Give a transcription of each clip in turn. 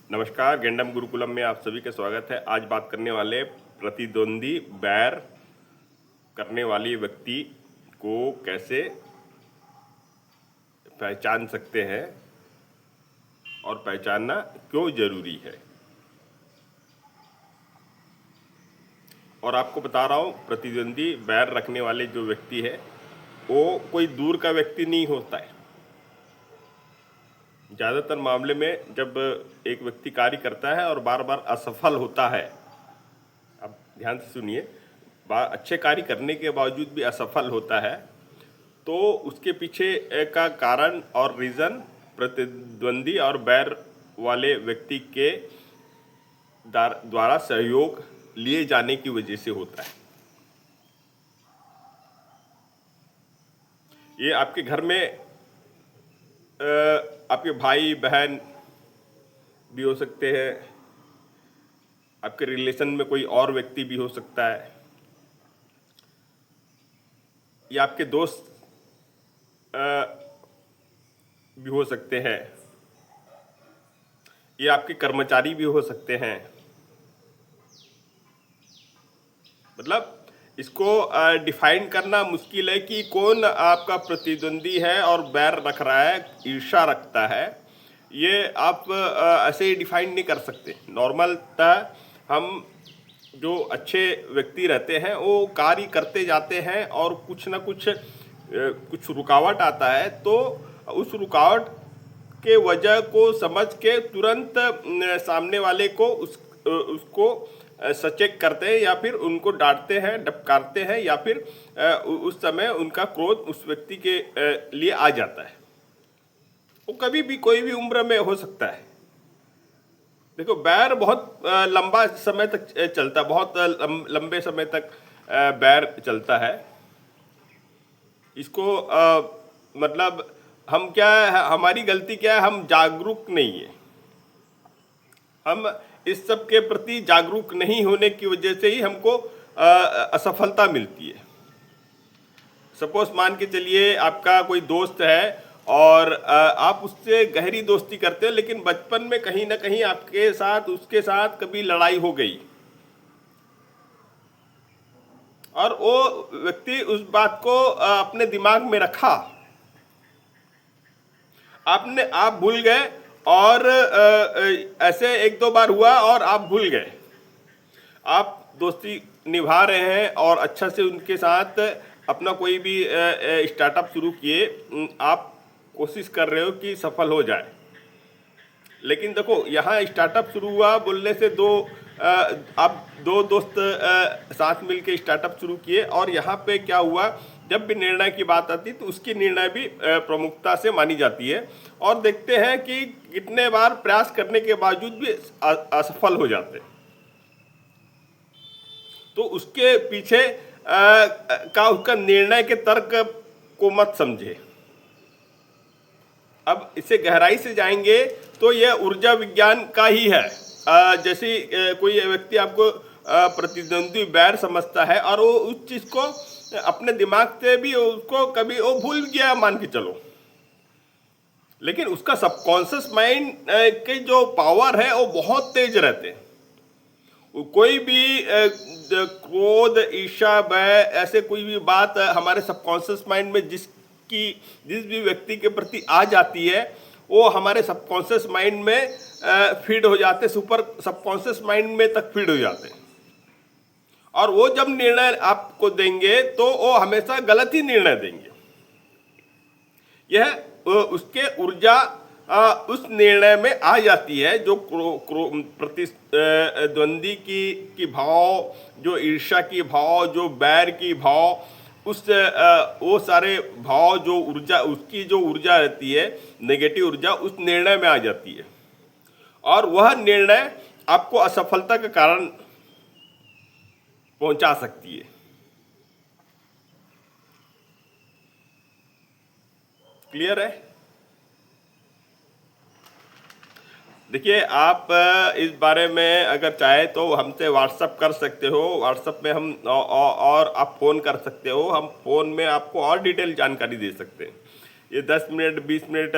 नमस्कार, गेंडम गुरुकुलम में आप सभी का स्वागत है। आज बात करने वाले प्रतिद्वंदी बैर करने वाली व्यक्ति को कैसे पहचान सकते हैं और पहचानना क्यों जरूरी है। और आपको बता रहा हूँ, प्रतिद्वंदी बैर रखने वाले जो व्यक्ति है वो कोई दूर का व्यक्ति नहीं होता है। ज़्यादातर मामले में जब एक व्यक्ति कार्य करता है और बार बार असफल होता है, अब ध्यान से सुनिए, अच्छे कार्य करने के बावजूद भी असफल होता है, तो उसके पीछे का कारण और रीज़न प्रतिद्वंदी और बैर वाले व्यक्ति के द्वारा सहयोग लिए जाने की वजह से होता है। ये आपके घर में आपके भाई बहन भी हो सकते हैं, आपके रिलेशन में कोई और व्यक्ति भी हो सकता है, या आपके दोस्त भी हो सकते हैं, या आपके कर्मचारी भी हो सकते हैं। मतलब इसको डिफाइन करना मुश्किल है कि कौन आपका प्रतिद्वंदी है और बैर रख रहा है, ईर्ष्या रखता है। ये आप ऐसे ही डिफाइन नहीं कर सकते। नॉर्मलतः हम जो अच्छे व्यक्ति रहते हैं वो कार्य करते जाते हैं और कुछ ना कुछ रुकावट आता है, तो उस रुकावट के वजह को समझ के तुरंत सामने वाले को उसको सचेत करते हैं, या फिर उनको डांटते हैं, डपकारते हैं, या फिर उस समय उनका क्रोध उस व्यक्ति के लिए आ जाता है। वो कभी भी कोई भी उम्र में हो सकता है। देखो, बैर बहुत लंबा समय तक चलता है, बहुत लंबे समय तक बैर चलता है। इसको मतलब हम क्या है, हमारी गलती क्या है, हम जागरूक नहीं है। हम इस सब के प्रति जागरूक नहीं होने की वजह से ही हमको असफलता मिलती है। सपोज मान के चलिए आपका कोई दोस्त है और आप उससे गहरी दोस्ती करते हो, लेकिन बचपन में कहीं ना कहीं आपके साथ उसके साथ कभी लड़ाई हो गई और वो व्यक्ति उस बात को अपने दिमाग में रखा, आप भूल गए, और ऐसे एक दो बार हुआ और आप भूल गए। आप दोस्ती निभा रहे हैं और अच्छा से उनके साथ अपना कोई भी स्टार्टअप शुरू किए, आप कोशिश कर रहे हो कि सफल हो जाए। लेकिन देखो, यहाँ स्टार्टअप शुरू हुआ बोलने से आप दो दोस्त साथ मिलके स्टार्टअप शुरू किए, और यहाँ पे क्या हुआ, जब भी निर्णय की बात आती तो उसकी निर्णय भी प्रमुखता से मानी जाती है, और देखते हैं कि कितने बार प्रयास करने के बावजूद भी असफल हो जाते हैं। तो उसके पीछे उसका निर्णय के तर्क को मत समझे। अब इसे गहराई से जाएंगे तो यह ऊर्जा विज्ञान का ही है। जैसे कोई व्यक्ति आपको प्रतिद्वंदी बैर समझता है और वो उस चीज़ को अपने दिमाग से भी उसको कभी वो भूल गया मान के चलो, लेकिन उसका सबकॉन्शियस माइंड की जो पावर है वो बहुत तेज रहते हैं। कोई भी क्रोध, ईर्ष्या, भय, ऐसे कोई भी बात हमारे सबकॉन्शियस माइंड में जिस भी व्यक्ति के प्रति आ जाती है, वो हमारे सबकॉन्शियस माइंड में फीड हो जाते, सुपर सबकॉन्शियस माइंड में तक फीड हो जाते हैं। और वो जब निर्णय आपको देंगे तो वो हमेशा गलत ही निर्णय देंगे। यह उसके ऊर्जा उस निर्णय में आ जाती है जो प्रतिद्वंदी की भाव, जो ईर्ष्या की भाव, जो बैर की भाव, वो सारे भाव, जो ऊर्जा, उसकी जो ऊर्जा रहती है, नेगेटिव ऊर्जा, उस निर्णय में आ जाती है, और वह निर्णय आपको असफलता का कारण पहुंचा सकती है। क्लियर है? देखिए, आप इस बारे में अगर चाहे तो हमसे व्हाट्सअप कर सकते हो। व्हाट्सअप में हम और आप फ़ोन कर सकते हो। हम फ़ोन में आपको और डिटेल जानकारी दे सकते हैं। ये 10 मिनट, 20 मिनट,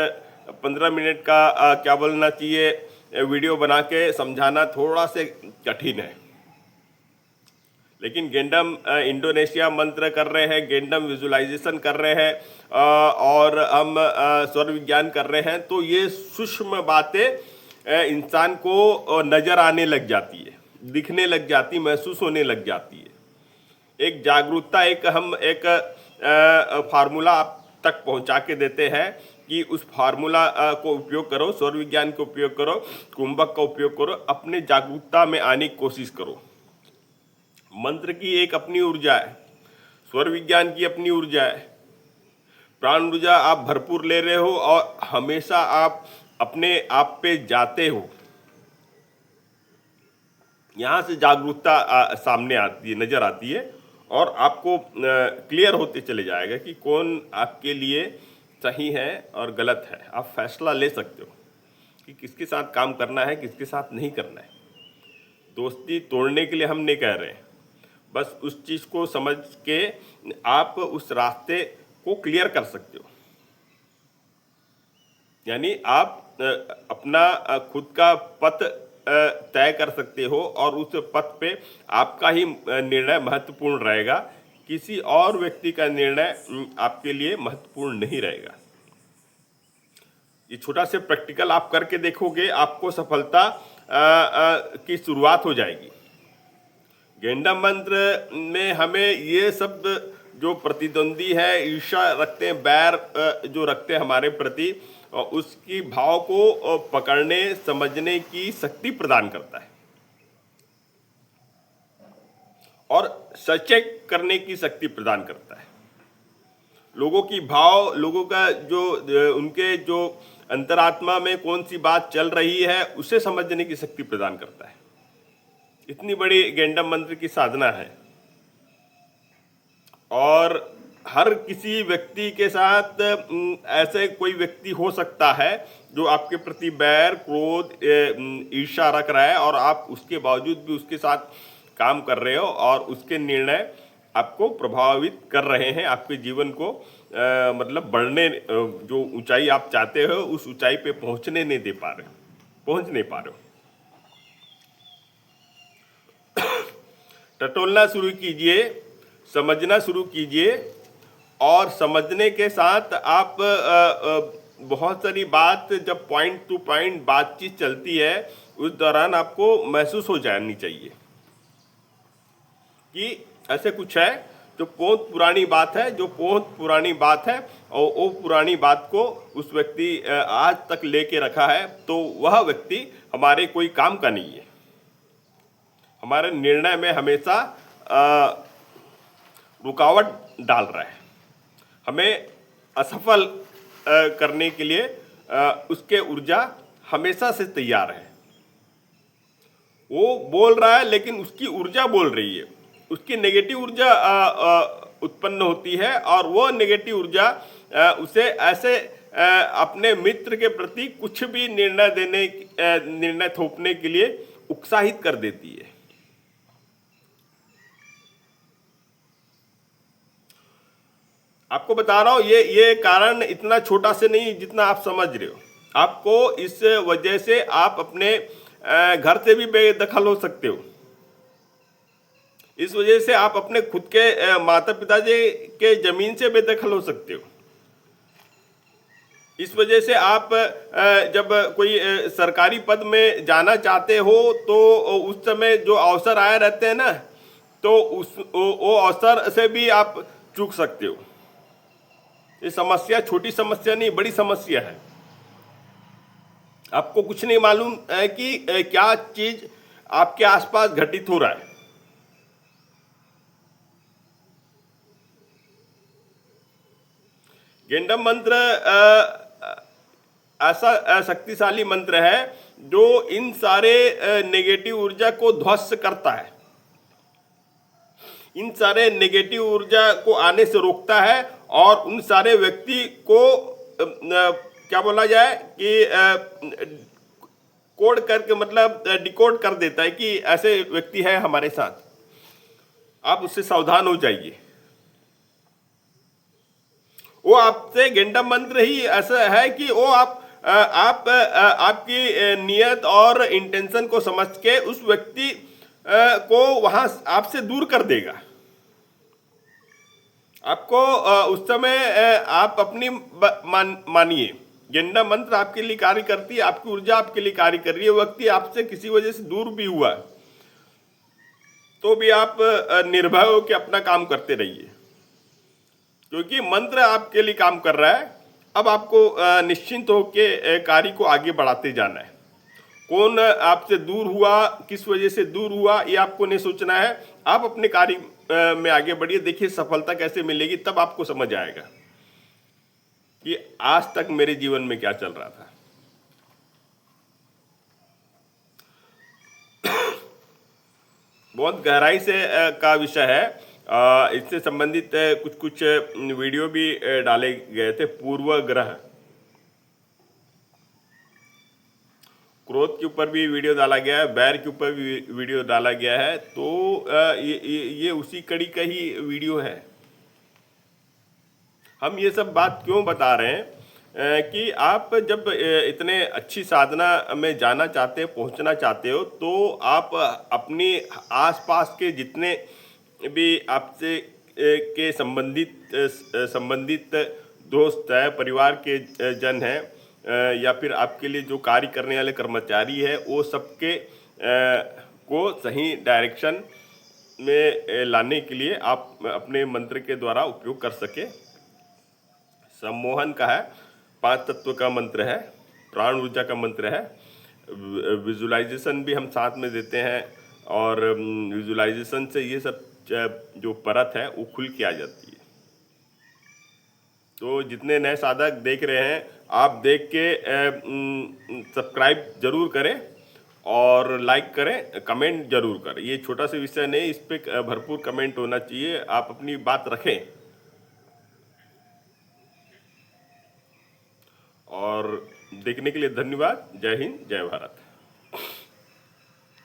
15 मिनट का क्या बोलना चाहिए, वीडियो बना के समझाना थोड़ा से कठिन है। लेकिन गेंडम इंडोनेशिया मंत्र कर रहे हैं, गेंडम विजुअलाइजेशन कर रहे हैं, और हम स्वर विज्ञान कर रहे हैं, तो ये सूक्ष्म बातें इंसान को नजर आने लग जाती है, दिखने लग जाती, महसूस होने लग जाती है। एक जागरूकता, हम एक फार्मूला आप तक पहुंचा के देते हैं कि उस फार्मूला को उपयोग करो, स्वर विज्ञान का उपयोग करो, कुंभक का उपयोग करो, अपने जागरूकता में आने की कोशिश करो। मंत्र की एक अपनी ऊर्जा है, स्वर विज्ञान की अपनी ऊर्जा है, प्राण ऊर्जा आप भरपूर ले रहे हो और हमेशा आप अपने आप पे जाते हो। यहाँ से जागरूकता सामने आती है, नजर आती है, और आपको क्लियर होते चले जाएगा कि कौन आपके लिए सही है और गलत है। आप फैसला ले सकते हो कि किसके साथ काम करना है, किसके साथ नहीं करना है। दोस्ती तोड़ने के लिए हम नहीं कह रहे हैं, बस उस चीज़ को समझ के आप उस रास्ते को क्लियर कर सकते हो। यानी आप अपना खुद का पथ तय कर सकते हो और उस पथ पे आपका ही निर्णय महत्वपूर्ण रहेगा, किसी और व्यक्ति का निर्णय आपके लिए महत्वपूर्ण नहीं रहेगा। ये छोटा से प्रैक्टिकल आप करके देखोगे, आपको सफलता की शुरुआत हो जाएगी। गेंडम मंत्र में हमें ये शब्द जो प्रतिद्वंदी है, ईर्ष्या रखते हैं, बैर जो रखते हैं हमारे प्रति, उसकी भाव को पकड़ने समझने की शक्ति प्रदान करता है और सचेत करने की शक्ति प्रदान करता है। लोगों की भाव, लोगों का जो उनके जो अंतरात्मा में कौन सी बात चल रही है, उसे समझने की शक्ति प्रदान करता है। इतनी बड़ी गेंडम मंत्र की साधना है और हर किसी व्यक्ति के साथ ऐसे कोई व्यक्ति हो सकता है जो आपके प्रति बैर, क्रोध, ईर्ष्या रख रहा है और आप उसके बावजूद भी उसके साथ काम कर रहे हो और उसके निर्णय आपको प्रभावित कर रहे हैं, आपके जीवन को मतलब बढ़ने, जो ऊंचाई आप चाहते हो उस ऊंचाई पे पहुंचने नहीं दे पा रहे, पहुंच नहीं पा रहे हो। टटोलना शुरू कीजिए, समझना शुरू कीजिए और समझने के साथ आप बहुत सारी बात, जब पॉइंट टू पॉइंट बातचीत चलती है, उस दौरान आपको महसूस हो जानी चाहिए कि ऐसे कुछ है जो बहुत पुरानी बात है, जो बहुत पुरानी बात है और वो पुरानी बात को उस व्यक्ति आज तक लेके रखा है, तो वह व्यक्ति हमारे कोई काम का नहीं है, हमारे निर्णय में हमेशा रुकावट डाल रहा है, हमें असफल करने के लिए उसके ऊर्जा हमेशा से तैयार है। वो बोल रहा है लेकिन उसकी ऊर्जा बोल रही है, उसकी नेगेटिव ऊर्जा उत्पन्न होती है और वो नेगेटिव ऊर्जा उसे ऐसे अपने मित्र के प्रति कुछ भी निर्णय थोपने के लिए उत्साहित कर देती है। आपको बता रहा हूं, ये कारण इतना छोटा से नहीं जितना आप समझ रहे हो। आपको इस वजह से आप अपने घर से भी बेदखल हो सकते हो, इस वजह से आप अपने खुद के माता पिताजी के जमीन से बेदखल हो सकते हो, इस वजह से आप जब कोई सरकारी पद में जाना चाहते हो तो उस समय जो अवसर आए रहते हैं ना, तो वो अवसर से भी आप चूक सकते हो। ये समस्या छोटी समस्या नहीं, बड़ी समस्या है। आपको कुछ नहीं मालूम है कि क्या चीज आपके आसपास घटित हो रहा है। गेंडम मंत्र ऐसा शक्तिशाली मंत्र है जो इन सारे नेगेटिव ऊर्जा को ध्वस्त करता है, इन सारे नेगेटिव ऊर्जा को आने से रोकता है और उन सारे व्यक्ति को क्या बोला जाए कि कोड करके, मतलब डिकोड कर देता है कि ऐसे व्यक्ति है हमारे साथ, आप उससे सावधान हो जाइए। वो आपसे गेंडम मंत्र ही ऐसा है कि वो आपकी नियत और इंटेंशन को समझ के उस व्यक्ति को वहां आपसे दूर कर देगा। आपको उस समय आप अपनी मानिए, गेंडा मंत्र आपके लिए कार्य करती है, आपकी ऊर्जा आपके लिए कार्य कर रही है। व्यक्ति आपसे किसी वजह से दूर भी हुआ तो भी आप निर्भय होकर अपना काम करते रहिए, क्योंकि मंत्र आपके लिए काम कर रहा है। अब आपको निश्चिंत होकर कार्य को आगे बढ़ाते जाना है। कौन आपसे दूर हुआ, किस वजह से दूर हुआ, ये आपको नहीं सोचना है। आप अपने कार्य में आगे बढ़िए। देखिए सफलता कैसे मिलेगी, तब आपको समझ आएगा कि आज तक मेरे जीवन में क्या चल रहा था। बहुत गहराई से का विषय है। इससे संबंधित कुछ कुछ वीडियो भी डाले गए थे। पूर्वग्रह, क्रोध के ऊपर भी वीडियो डाला गया है, बैर के ऊपर भी वीडियो डाला गया है। तो ये उसी कड़ी का ही वीडियो है। हम ये सब बात क्यों बता रहे हैं कि आप जब इतने अच्छी साधना में जाना चाहते हो, पहुंचना चाहते हो, तो आप अपने आसपास के जितने भी आपसे के संबंधित दोस्त है, परिवार के जन हैं, या फिर आपके लिए जो कार्य करने वाले कर्मचारी है, वो सबके को सही डायरेक्शन में लाने के लिए आप अपने मंत्र के द्वारा उपयोग कर सके। सम्मोहन का है, 5 तत्व का मंत्र है, प्राण ऊर्जा का मंत्र है। विजुलाइजेशन भी हम साथ में देते हैं, और विजुलाइजेशन से ये सब जो परत है वो खुल के आ जाती है। तो जितने नए साधक देख रहे हैं, आप देख के सब्सक्राइब जरूर करें और लाइक करें, कमेंट जरूर करें। ये छोटा सा विषय नहीं, इस पर भरपूर कमेंट होना चाहिए। आप अपनी बात रखें। और देखने के लिए धन्यवाद। जय हिंद, जय भारत।